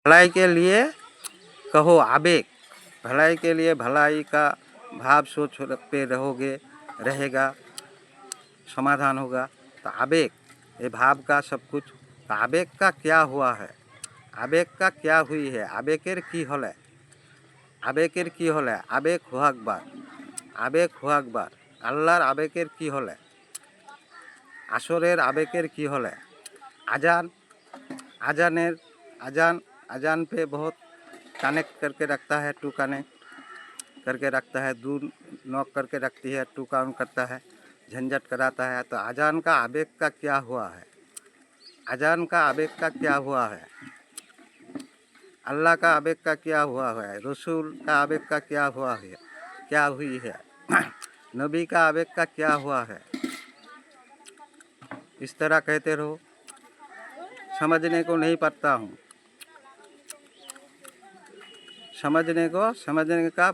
भलाई के लिए कहो आवेग, भलाई के लिए भलाई का भाव सोच पे रहोगे, रहेगा, समाधान होगा। तो आवेग, ये भाव का सब कुछ। तो आवेग का क्या हुआ है, आवेग का क्या हुई है, आवेगेर की हले, आवेगेर की हले, आवेग होआकबार, आवेग होआकबार, आल्लाहर आवेगेर की हले, आसरेर आवेगेर की हले, आजान, आजानेर, आजान, आजान पे बहुत कनेक्ट करके रखता है, टू कनेक्ट करके रखता है, दूर नॉक करके रखती है, टू काउंट करता है, झंझट कराता है। तो आजान का आवेग का क्या हुआ है, आजान का आवेग का क्या हुआ है, अल्लाह का आवेग का क्या हुआ है, रसूल का आवेग का क्या हुआ है, क्या हुई है, नबी का आवेग का क्या हुआ है। इस तरह कहते रहो, समझने को नहीं पाता हूँ, समझने का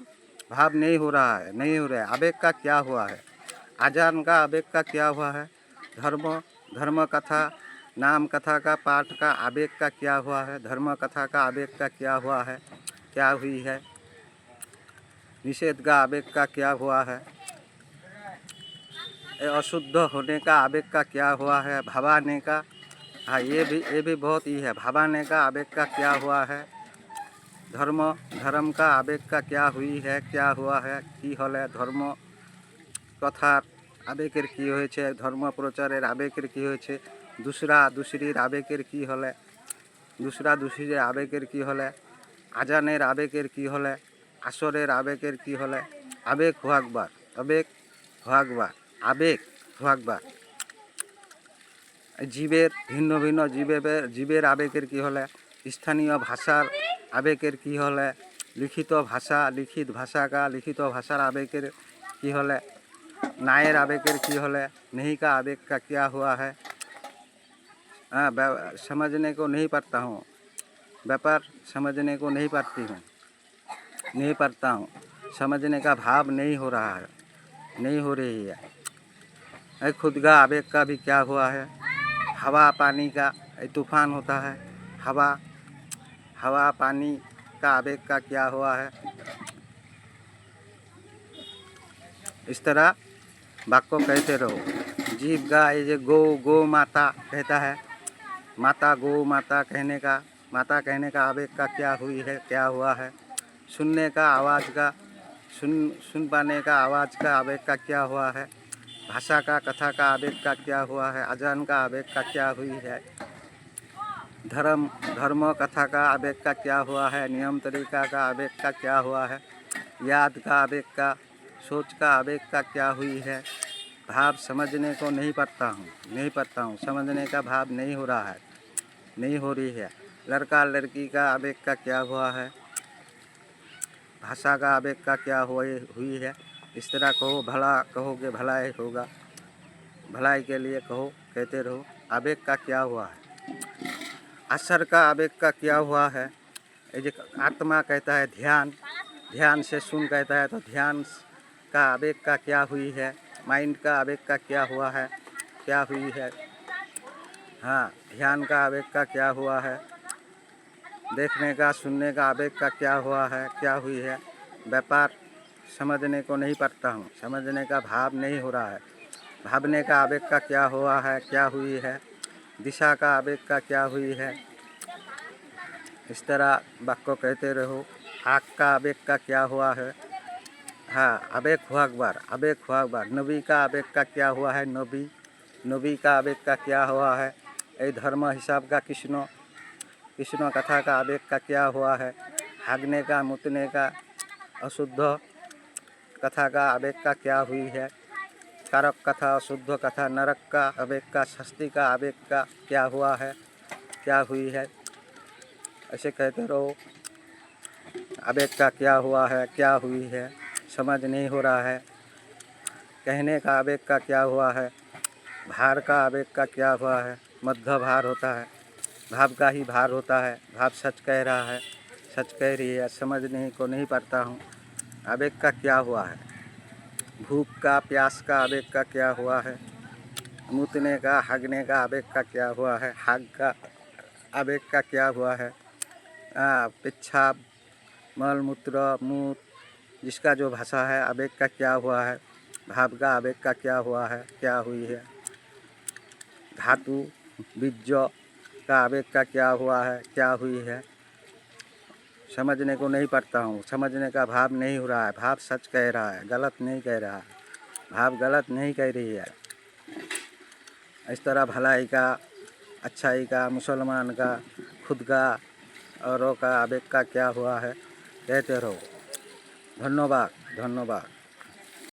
भाव नहीं हो रहा है, नहीं हो रहा है। आवेग का क्या हुआ है, आजान का आवेग का क्या हुआ है, धर्म कथा, नाम कथा का पाठ का आवेग का क्या हुआ है, धर्म कथा का आवेग का क्या हुआ है, क्या हुई है, निषेध का आवेग का क्या हुआ है, अशुद्ध होने का आवेग का क्या हुआ है, भावाने का, हाँ ये भी बहुत ही है, भावाने का आवेग का क्या हुआ है, धर्म का आवेग का क्या हुई है, क्या हुआ है, की हले, धर्म कथार आवेगेर की होयेछे, धर्म प्रचारेर आवेगेर की होयेछे, दूसरीर आवेगेर की हले, दूसरीर आवेगेर की हले, आजानेर आवेगेर की हले, आसरेर आवेगेर की हले, आवेग होआकबार, आवेग होआकबार, आवेग होआकबार, जीवेर भिन्न भिन्न जीवेर आवेगेर की हले, स्थानीय भाषार आवेगेर की हले, लिखित भाषा का लिखित भाषार आवेगेर की हले, नायेर आवेगेर की हले, नहीं का आवेग का क्या हुआ है। समझने को नहीं पाता हूँ, व्यापार समझने को नहीं पाती हूँ, नहीं पाता हूँ, समझने का भाव नहीं हो रहा है, नहीं हो रही है। खुद का आवेग का भी क्या हुआ है, हवा पानी का, तूफान होता है, हवा पानी का आवेग का क्या हुआ है। इस तरह वाक्य कहते रहो। जीव गाय, ये गो माता कहता है, माता गो माता कहने का आवेग का क्या हुई है, क्या हुआ है। सुनने का आवाज़ का, सुन पाने का आवाज़ का आवेग का क्या हुआ है। भाषा का, कथा का आवेग का क्या हुआ है। अजान का आवेग का क्या हुई है। धर्म कथा का आवेग का क्या हुआ है। नियम तरीका का आवेग का क्या हुआ है। याद का आवेग का, सोच का आवेग का क्या हुई है। भाव समझने को नहीं पाता हूँ, समझने का भाव नहीं हो रहा है, नहीं हो रही है। लड़का लड़की का आवेग का क्या हुआ है। भाषा का आवेग का क्या हुई है। इस तरह कहो, भला कहोगे भलाई होगा, भलाई के लिए कहो, कहते रहो। आवेग का क्या हुआ है। असर का आवेग का क्या हुआ है। ये जो आत्मा कहता है ध्यान से सुन कहता है, तो ध्यान का आवेग का क्या हुई है। माइंड का आवेग का क्या हुआ है, क्या हुई है। हाँ, ध्यान का आवेग का क्या हुआ है। देखने का, सुनने का आवेग का क्या हुआ है, क्या हुई है। व्यापार समझने को नहीं पाता हूँ, समझने का भाव नहीं हो रहा है। भावने का आवेग का क्या हुआ है, क्या हुई है। दिशा का आवेग का क्या हुई है। इस तरह वाक्य कहते रहो। आँख का आवेग का क्या हुआ है। हाँ, आवेग हुआ अकबर। नबी का आवेग का क्या हुआ है। नबी का आवेग का क्या हुआ है। ये धर्म हिसाब का कृष्ण कथा का आवेग का क्या हुआ है। भागने का, मुतने का, अशुद्ध कथा का आवेग का क्या हुई है। कारक कथा, अशुद्ध कथा, नरक का आवेग का, शास्ति का आवेग का क्या हुआ है, क्या हुई है। ऐसे कहते रहो। आवेग का क्या हुआ है, क्या हुई है, समझ नहीं हो रहा है। कहने का आवेग का क्या हुआ है। भार का आवेग का क्या हुआ है। मध्य भार होता है, भाव का ही भार होता है। भाव सच कह रहा है, सच कह रही है, समझने को नहीं पाता हूँ। आवेग का क्या हुआ है। भूख का, प्यास का आवेग का क्या हुआ है। मुतने का, हागने का आवेग का क्या हुआ है। हाग का आवेग का क्या हुआ है। पेच्छाब, मल मूत्र मूत, जिसका जो भाषा है आवेग का क्या हुआ है, भाव का आवेग का क्या हुआ है, क्या हुई है, धातु बीज का आवेग का क्या हुआ है, क्या हुई है, समझने को नहीं पड़ता हूँ। समझने का भाव नहीं हो रहा है। भाव सच कह रहा है, गलत नहीं कह रहा है। भाव गलत नहीं कह रही है। इस तरह भलाई का, अच्छाई का, मुसलमान का, खुद का, औरों का आवेग का क्या हुआ है कहते रहो। धन्यवाद, धन्यवाद।